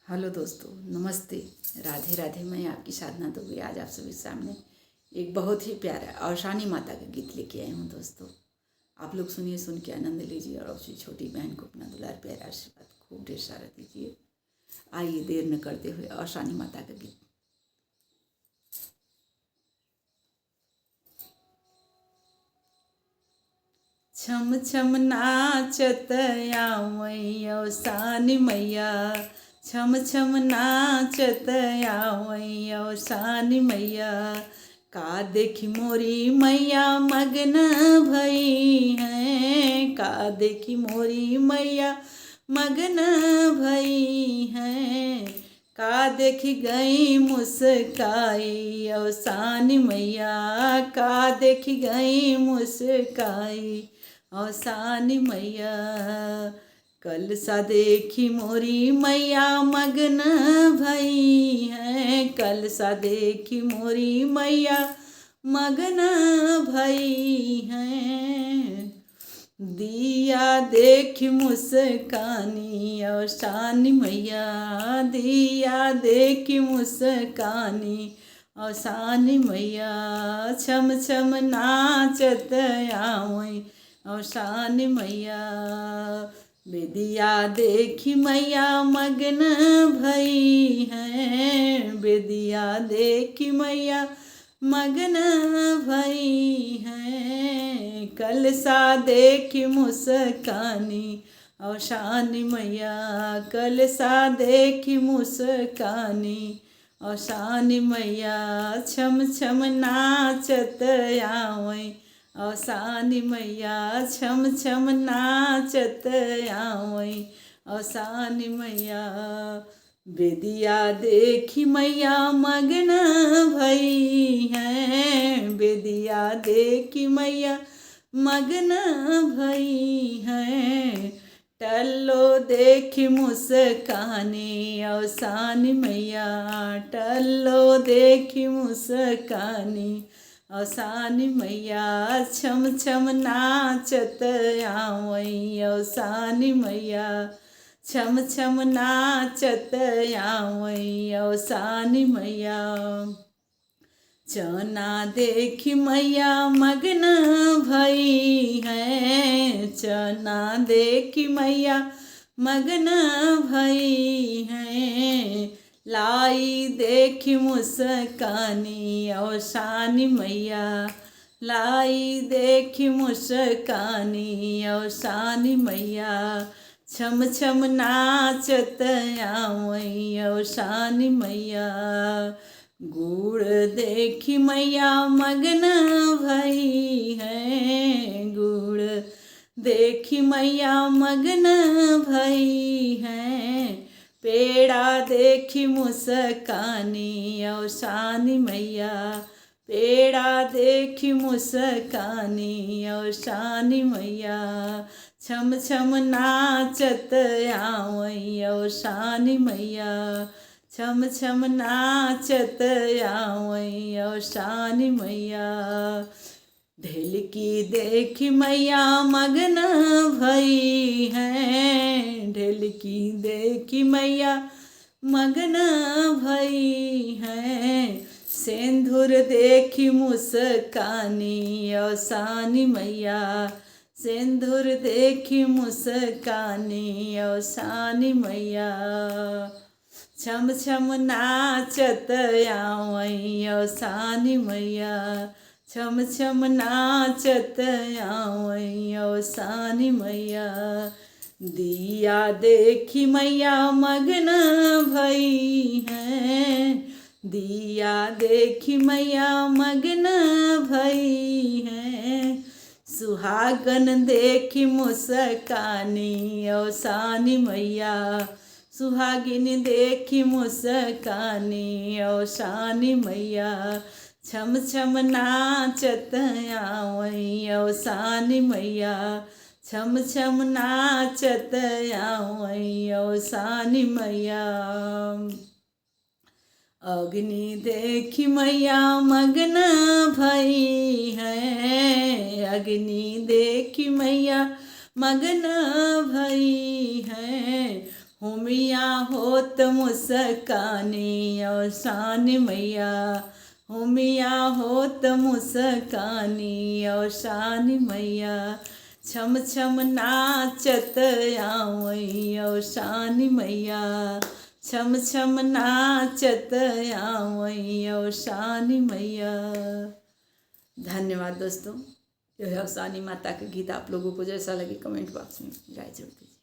Hello दोस्तों, नमस्ते। राधे राधे। मैं आपकी साधना दुबे आज आप सभी सामने एक बहुत ही प्यारा औशानी माता का गीत लेके आई हूँ। दोस्तों, आप लोग सुनिए, सुन के आनंद लीजिए और अपनी छोटी बहन को अपना दुलार प्यारा आशीर्वाद खूब ढेर सारा दीजिए। आइए देर न करते हुए औशानी माता का गीत। छम छम नाचत आवई औसानी मैया, छम छम नाचत आवई औसानी मैया। का देखी मोरी मैया मगन भई हैं, का देखी मोरी मैया मगन भई हैं। का देखी गई मुस्काई औसानी मैया, का देखी गई मुस्काई औसानी मैया। कल सा देखी मोरी मैया मगन भई हैं, कल सा देखी मोरी मैया मगन भई हैं। दिया देखी मुस्कानी औसानी मैया, दिया देखी मुस्कानी औसानी मैया। छम छम नाचत आवई औसानी मैया। बेदिया देखी मैया मगन भई हैं, बेदिया देखी मैया मगन भई हैं। कल सा देखी मुस्कानी औसानी मैया, कल सा देखी मुस्कानी औसानी मैया। छम छम नाचत आवई औसानी मैया, छम छम नाचत आवई औसानी मैया। बेदिया देखी मैया मगन भई हैं, बेदिया देखी मैया मगन भई हैं। टल्लो देखी मुस्कानी औसानी मैया, टल्लो देखी मुस्कानी औसानी मैया। छम छम नाचत आवई औसानी मैया, छम छम नाचत आवई औसानी मैया। चना देखी मैया मगन भई हैं, चना देखी मैया मगन भई हैं। लाई देखी मुस्कानी औसानी मैया, लाई देखी मुस्कानी औसानी मैया। छम छम नाचत आवई औसानी मैया। गुड़ देखी मैया मगन भई हैं, गुड़ देखी मैया मगन भई हैं। पेड़ा देखी मुस्कानी औसानी मैया, पेड़ा देखी मुस्कानी औसानी मैया। छम छम नाचत आवई औसानी मैया, छम छम नाचत आवई औसानी मैया। ढेलकी देखी मैया मगन भई हैं, ढेलकी देखी मैया मगन भई हैं। सिंदूर देखी मुस्कानी औसानी मैया, सिंदूर देखी मुस्कानी औसानी मैया। छम छम नाचत आवई औसानी मैया, छम छम नाचत आवई औसानी मैया। दिया देखी मैया मगन भई हैं, दिया देखी मैया मगन भई हैं। सुहागन देखी मुस्कानी औसानी मैया, सुहागिनी देखी मुस्कानी औसानी मैया। छम छम नाचत आवई औसानी मैया, छम छम नाचत आवई औसानी मैया। अग्नि देखी मैया मगन भई हैं, अग्नि देखी मैया मगन भई हैं। होमिया होत मुस्कानी औसानी मैया, होमिया होत मुस्कानी औसानी मैया, छम छम नाचत आवई औसानी मैया, छम छम नाचत आवई औसानी मैया। धन्यवाद दोस्तों। यह औसानी माता का गीत आप लोगों को जैसा लगे कमेंट बॉक्स में राय जरूर दीजिए।